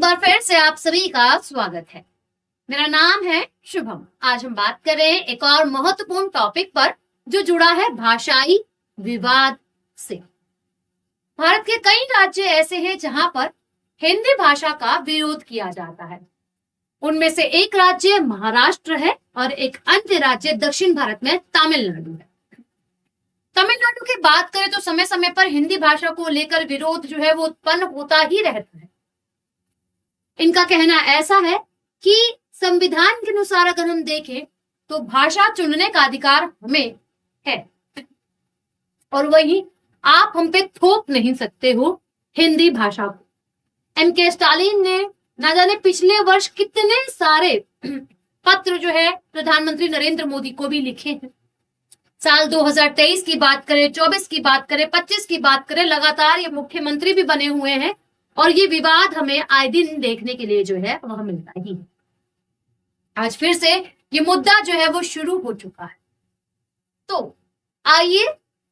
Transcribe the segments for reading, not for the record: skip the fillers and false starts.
एक बार फिर से आप सभी का स्वागत है। मेरा नाम है शुभम। आज हम बात कर रहे हैं एक और महत्वपूर्ण टॉपिक पर जो जुड़ा है भाषाई विवाद से। भारत के कई राज्य ऐसे हैं जहां पर हिंदी भाषा का विरोध किया जाता है। उनमें से एक राज्य महाराष्ट्र है और एक अन्य राज्य दक्षिण भारत में तमिलनाडु है। तमिलनाडु की बात करें तो समय समय पर हिंदी भाषा को लेकर विरोध जो है वो उत्पन्न होता ही रहता है। इनका कहना ऐसा है कि संविधान के अनुसार अगर हम देखें तो भाषा चुनने का अधिकार हमें है और वही आप हम पे थोप नहीं सकते हो हिंदी भाषा को। एमके स्टालिन ने ना जाने पिछले वर्ष कितने सारे पत्र जो है प्रधानमंत्री नरेंद्र मोदी को भी लिखे हैं। साल 2023 की बात करें, 24 की बात करें, 25 की बात करें, लगातार ये मुख्यमंत्री भी बने हुए हैं और ये विवाद हमें आए दिन देखने के लिए जो है वह मिलता ही है। आज फिर से ये मुद्दा जो है वो शुरू हो चुका है। तो आइए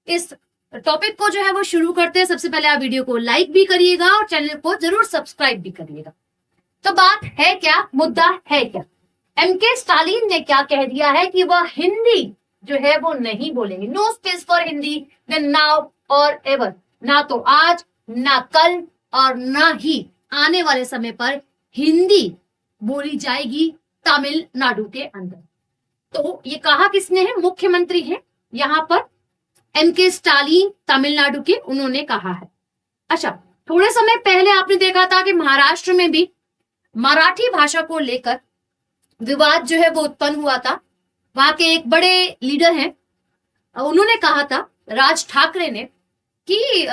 इस टॉपिक को जो है वो शुरू करते हैं। सबसे पहले आप वीडियो को लाइक भी करिएगा और चैनल को जरूर सब्सक्राइब भी करिएगा। तो बात है क्या, मुद्दा है क्या? एमके स्टालिन ने क्या कह दिया है कि वह हिंदी जो है वो नहीं बोलेंगे। No space for Hindi then now और एवर। ना तो आज, ना कल और ना ही आने वाले समय पर हिंदी बोली जाएगी तमिलनाडु के अंदर। तो ये कहा किसने है? मुख्यमंत्री है यहाँ पर एमके स्टालिन तमिलनाडु के, उन्होंने कहा है। अच्छा, थोड़े समय पहले आपने देखा था कि महाराष्ट्र में भी मराठी भाषा को लेकर विवाद जो है वो उत्पन्न हुआ था। वहां के एक बड़े लीडर हैं, उन्होंने कहा था, राज ठाकरे ने, कि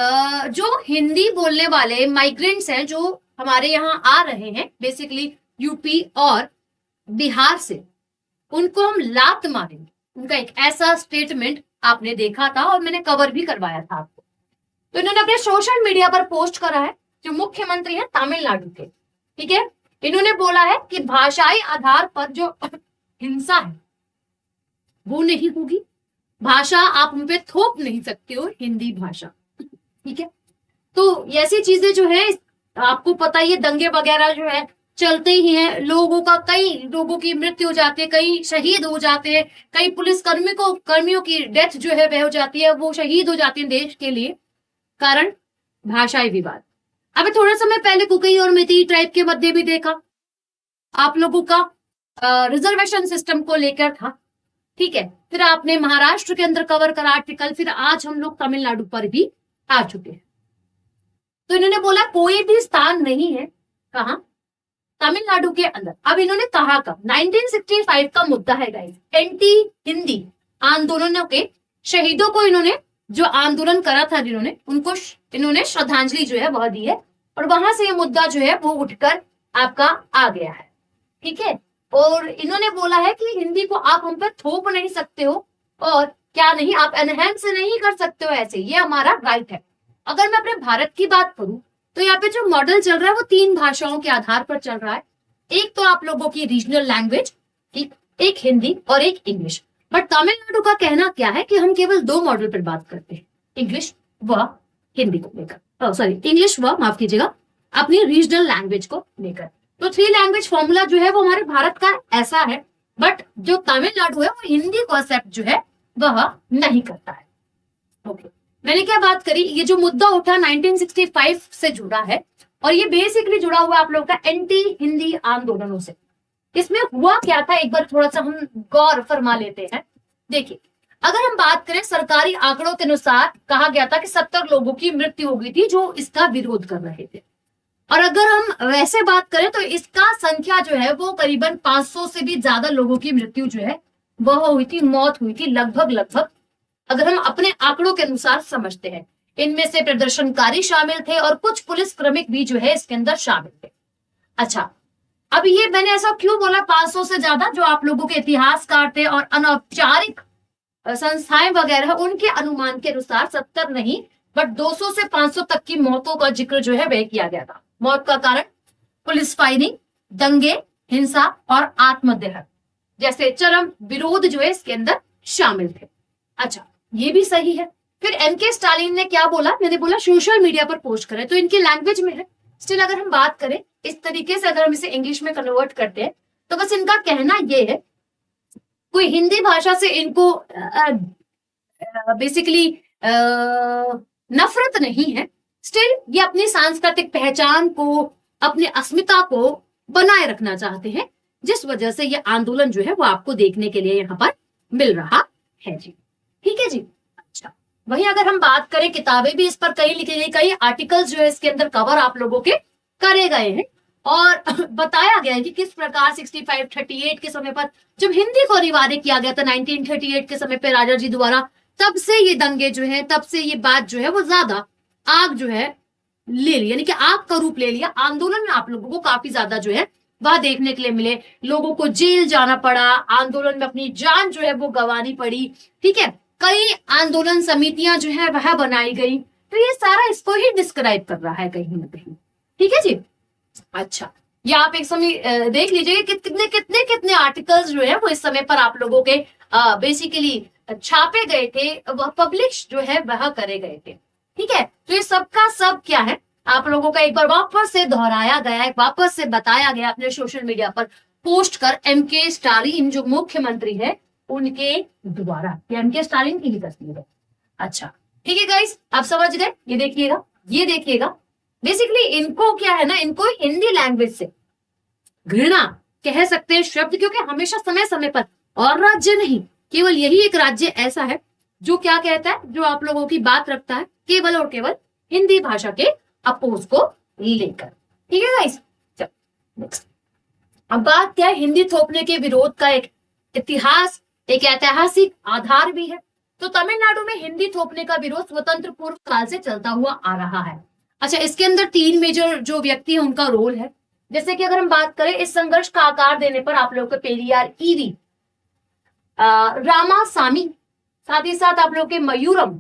जो हिंदी बोलने वाले माइग्रेंट्स हैं जो हमारे यहाँ आ रहे हैं बेसिकली यूपी और बिहार से, उनको हम लात मारेंगे। उनका एक ऐसा स्टेटमेंट आपने देखा था और मैंने कवर भी करवाया था आपको। तो इन्होंने अपने सोशल मीडिया पर पोस्ट करा है, जो मुख्यमंत्री है तमिलनाडु के, ठीक है। इन्होंने बोला है कि भाषाई आधार पर जो हिंसा है वो नहीं होगी। भाषा आप उन पे थोप नहीं सकते हो, हिंदी भाषा, ठीक है। तो ऐसी चीजें जो है आपको पता ही है, दंगे वगैरह जो है चलते ही हैं। कई लोगों की मृत्यु हो जाती है, कई शहीद हो जाते हैं, कई पुलिस कर्मियों की डेथ जो है वह हो जाती है, वो शहीद हो जाती है देश के लिए, कारण भाषाई विवाद। अभी थोड़े समय पहले कुकी और मेती ट्राइब के मध्य भी देखा आप लोगों का रिजर्वेशन सिस्टम को लेकर था, ठीक है। फिर आपने महाराष्ट्र के अंदर कवर करा आर्टिकल, फिर आज हम लोग तमिलनाडु पर भी आ चुके हैं। तो इन्होंने बोला कोई भी स्थान नहीं है, कहा तमिलनाडु के अंदर। अब इन्होंने कहा कब? 1965 का मुद्दा है गाइस। एंटी हिंदी आंदोलनों के शहीदों को इन्होंने, जो आंदोलन करा था जिन्होंने, उनको इन्होंने श्रद्धांजलि जो है वह दी है और वहां से ये मुद्दा जो है वो उठकर आपका आ गया है, ठीक है। और इन्होंने बोला है कि हिंदी को आप हम पर थोप नहीं सकते हो और क्या नहीं, आप एनहेंस नहीं कर सकते हो, ऐसे ये हमारा राइट है। अगर मैं अपने भारत की बात करूं तो यहाँ पे जो मॉडल चल रहा है वो 3 भाषाओं के आधार पर चल रहा है। एक तो आप लोगों की रीजनल लैंग्वेज, एक हिंदी और एक इंग्लिश। बट तमिलनाडु का कहना क्या है कि हम केवल 2 मॉडल पर बात करते हैं, इंग्लिश व हिंदी को लेकर, सॉरी इंग्लिश व, माफ कीजिएगा, अपनी रीजनल लैंग्वेज को लेकर। तो 3 लैंग्वेज फॉर्मूला जो है वो हमारे भारत का ऐसा है, बट जो तमिलनाडु है वो हिंदी को एक्सेप्ट जो है वह नहीं करता है। ओके, मैंने क्या बात करी, ये जो मुद्दा उठा 1965 से जुड़ा है और ये बेसिकली जुड़ा हुआ आप लोगों का एंटी हिंदी आंदोलनों से। इसमें हुआ क्या था, एक बार थोड़ा सा हम गौर फरमा लेते हैं। देखिए, अगर हम बात करें सरकारी आंकड़ों के अनुसार कहा गया था कि 70 लोगों की मृत्यु हो गई थी जो इसका विरोध कर रहे थे। और अगर हम वैसे बात करें तो इसका संख्या जो है वो करीबन 500 से भी ज्यादा लोगों की मृत्यु जो है वह हुई थी, मौत हुई थी लगभग, अगर हम अपने आंकड़ों के अनुसार समझते हैं। इनमें से प्रदर्शनकारी शामिल थे और कुछ पुलिस क्रमिक भी जो है इसके अंदर शामिल थे। अच्छा, अब ये मैंने ऐसा क्यों बोला 500 से ज्यादा? जो आप लोगों के इतिहासकार थे और अनौपचारिक संस्थाएं वगैरह, उनके अनुमान के अनुसार 70 नहीं बट 200 से 500 तक की मौतों का जिक्र जो है वह किया गया था। मौत का कारण पुलिस फायरिंग, दंगे, हिंसा और आत्मदहन जैसे चरम विरोध जो है इसके अंदर शामिल थे। अच्छा, ये भी सही है। फिर एमके स्टालिन ने क्या बोला? मैंने बोला सोशल मीडिया पर पोस्ट करें, तो इनकी लैंग्वेज में है, स्टिल अगर हम बात करें इस तरीके से, अगर हम इसे इंग्लिश में कन्वर्ट करते हैं तो बस इनका कहना ये है, कोई हिंदी भाषा से इनको बेसिकली नफरत नहीं है, स्टिल ये अपनी सांस्कृतिक पहचान को, अपनी अस्मिता को बनाए रखना चाहते हैं, जिस वजह से ये आंदोलन जो है वो आपको देखने के लिए यहाँ पर मिल रहा है जी। ठीक है जी। अच्छा, वहीं अगर हम बात करें, किताबें भी इस पर कई लिखी गई, कई आर्टिकल्स जो है इसके अंदर कवर आप लोगों के करे गए हैं और बताया गया है कि किस प्रकार 65-38 के समय पर जब हिंदी को अनिवार्य किया गया था 1938 के समय पर राजा जी द्वारा, तब से ये दंगे जो है, तब से ये बात जो है वो ज्यादा आग जो है ले ली, यानी कि आग का रूप ले लिया। आंदोलन में आप लोगों को काफी ज्यादा जो है वह देखने के लिए मिले, लोगों को जेल जाना पड़ा, आंदोलन में अपनी जान जो है वो गंवानी पड़ी। ठीक है, कई आंदोलन समितियां जो है वह बनाई गई। तो ये सारा इसको ही डिस्क्राइब कर रहा है कहीं ना कहीं। ठीक है जी। अच्छा, ये आप एक समय देख लीजिए कि कितने कितने कितने आर्टिकल्स जो है वो इस समय पर आप लोगों के बेसिकली छापे गए थे, वह पब्लिश जो है वह करे गए थे। ठीक है, तो ये सबका सब क्या है, आप लोगों का एक बार वापस से दोहराया गया है, वापस से बताया गया अपने सोशल मीडिया पर पोस्ट कर, एमके स्टालिन जो मुख्यमंत्री है उनके द्वारा। एमके स्टालिन की ही तस्वीर है। अच्छा, ठीक है गाइस, आप समझ गए। ये देखिएगा, ये देखिएगा, बेसिकली इनको क्या है ना, इनको हिंदी लैंग्वेज से घृणा कह सकते हैं शब्द, क्योंकि हमेशा समय समय पर, और राज्य नहीं, केवल यही एक राज्य ऐसा है जो क्या कहता है, जो आप लोगों की बात रखता है केवल और केवल हिंदी भाषा के अपोज को लेकर। ठीक है गाइस, चलो नेक्स्ट। अब बात क्या है, हिंदी थोपने के विरोध का एक इतिहास, एक ऐतिहासिक आधार भी है। तो तमिलनाडु में हिंदी थोपने का विरोध स्वतंत्र पूर्व काल से चलता हुआ आ रहा है। अच्छा, इसके अंदर 3 मेजर जो व्यक्ति है उनका रोल है। जैसे कि अगर हम बात करें, इस संघर्ष का आकार देने पर आप लोगों को पेरियार ईवी, रामासामी, साथ ही साथ आप लोग के मयूरम,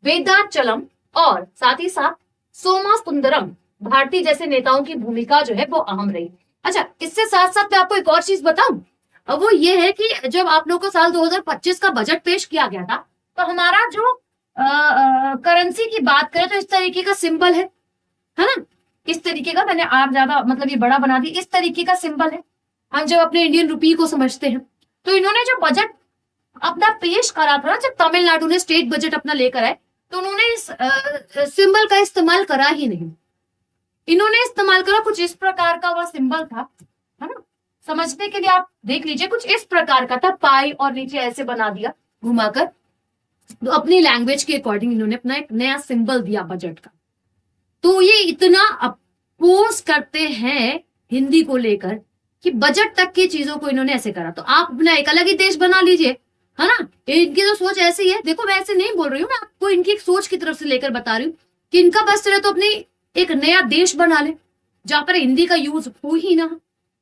वेदाचलम और साथ ही साथ सोमा सुंदरम भारती जैसे नेताओं की भूमिका जो है वो अहम रही। अच्छा, इससे साथ साथ मैं आपको एक और चीज बताऊं, अब वो ये है कि जब आप लोग को साल 2025 का बजट पेश किया गया था, तो हमारा जो करेंसी की बात करें तो इस तरीके का सिंबल है ना, इस तरीके का, मैंने आप ज्यादा मतलब ये बड़ा बना दी, इस तरीके का सिंबल है। हम जब अपने इंडियन रुपी को समझते हैं, तो इन्होंने जो बजट अपना पेश करा था, जब तमिलनाडु ने स्टेट बजट अपना लेकर आए, तो उन्होंने इस सिंबल का इस्तेमाल करा ही नहीं। इन्होंने इस्तेमाल करा कुछ इस प्रकार का, वह सिंबल था, है ना, समझने के लिए आप देख लीजिए, कुछ इस प्रकार का था, पाई और नीचे ऐसे बना दिया घुमाकर। तो अपनी लैंग्वेज के अकॉर्डिंग इन्होंने अपना एक नया सिंबल दिया बजट का। तो ये इतना अपोज करते हैं हिंदी को लेकर कि बजट तक की चीजों को इन्होंने ऐसे करा। तो आप अपना एक अलग ही देश बना लीजिए, है ना। इनकी तो सोच ऐसी है, देखो मैं ऐसे नहीं बोल रही हूँ, मैं आपको इनकी एक सोच की तरफ से लेकर बता रही हूँ कि इनका बस चले तो अपनी एक नया देश बना ले जहां पर हिंदी का यूज हो ही ना।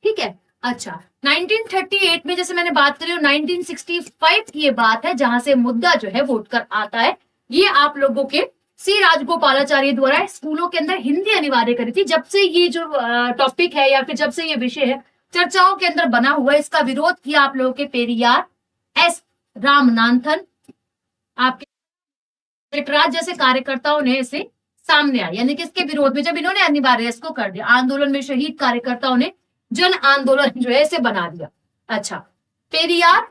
ठीक है। अच्छा, 1938 में जैसे मैंने बात करी, 1965 की ये बात है जहां से मुद्दा जो है वोट कर आता है। ये आप लोगों के सी राजगोपालाचार्य द्वारा स्कूलों के अंदर हिंदी अनिवार्य करी थी। जब से ये जो टॉपिक है या फिर जब से ये विषय है चर्चाओं के अंदर बना हुआ है, इसका विरोध किया आप लोगों के पेरियार एस रामनाथन, आपके नटराज जैसे कार्यकर्ताओं ने इसे सामने आया, यानी कि इसके विरोध में जब इन्होंने अनिवार्य इसको कर दिया, आंदोलन में शहीद कार्यकर्ताओं ने जन आंदोलन जो है इसे बना दिया। अच्छा, पेरियार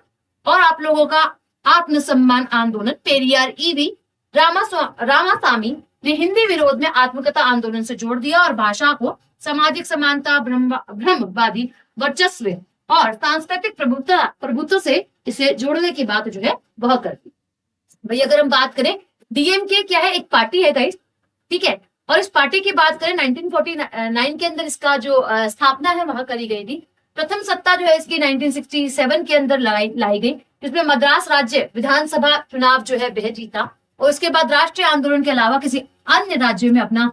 और आप लोगों का आत्मसम्मान आंदोलन, पेरियार ईवी रामासामी ने हिंदी विरोध में आत्मकथा आंदोलन से जोड़ दिया और भाषा को सामाजिक समानता, ब्रह्मवादी वर्चस्व और सांस्कृतिक प्रभुत्व से इसे जोड़ने की बात जो है वह कर दी। भाई अगर हम बात करें, डीएमके क्या है, एक पार्टी है गाइस, ठीक है, और इस पार्टी की बात करें 1949 के अंदर इसका जो स्थापना है वह करी गई थी। प्रथम सत्ता जो है इसकी 1967 के अंदर लाई गई, जिसमें मद्रास राज्य विधानसभा चुनाव जो है वह जीता, और उसके बाद राष्ट्रीय आंदोलन के अलावा किसी अन्य राज्यों में अपना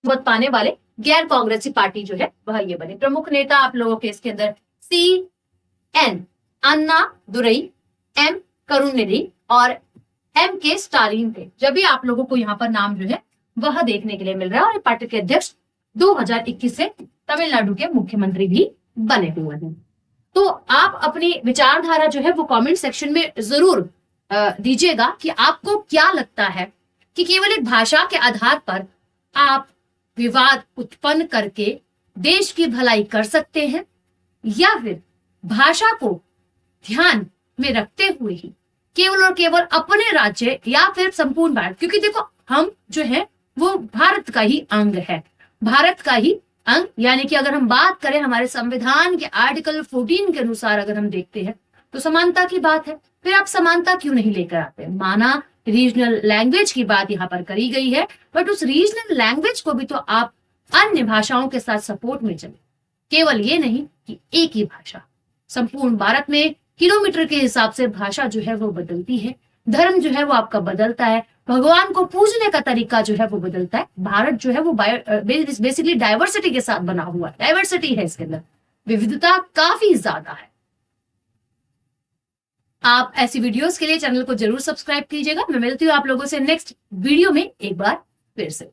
मत पाने वाले गैर कांग्रेसी पार्टी जो है वह ये बनी। प्रमुख नेता आप लोगों के इसके अंदर CN अन्ना दुरई, M करुणनिधि और MK स्टालिन थे। जब भी आप लोगों को यहाँ पर नाम जो है वह देखने के लिए मिल रहा है, और पार्टी के अध्यक्ष 2021 से तमिलनाडु के मुख्यमंत्री भी बने हुए हैं। तो आप अपनी विचारधारा जो है वो कमेंट सेक्शन में जरूर दीजिएगा कि आपको क्या लगता है कि केवल एक भाषा के आधार पर आप विवाद उत्पन्न करके देश की भलाई कर सकते हैं, या फिर भाषा को ध्यान में रखते हुए ही केवल और केवल अपने राज्य या फिर संपूर्ण भारत, क्योंकि देखो हम जो है वो भारत का ही अंग है, भारत का ही अंग, यानी कि अगर हम बात करें हमारे संविधान के आर्टिकल 14 के अनुसार अगर हम देखते हैं तो समानता की बात है। फिर आप समानता क्यों नहीं लेकर आते? माना रीजनल लैंग्वेज की बात यहाँ पर करी गई है, बट उस रीजनल लैंग्वेज को भी तो आप अन्य भाषाओं के साथ सपोर्ट में चले, केवल ये नहीं कि एक ही भाषा। संपूर्ण भारत में किलोमीटर के हिसाब से भाषा जो है वो बदलती है, धर्म जो है वो आपका बदलता है, भगवान को पूजने का तरीका जो है वो बदलता है। भारत जो है वो बेसिकली डाइवर्सिटी के साथ बना हुआ है, डाइवर्सिटी है इसके अंदर, विविधता काफी ज्यादा है। आप ऐसी वीडियोस के लिए चैनल को जरूर सब्सक्राइब कीजिएगा। मैं मिलती हूँ आप लोगों से नेक्स्ट वीडियो में एक बार फिर से।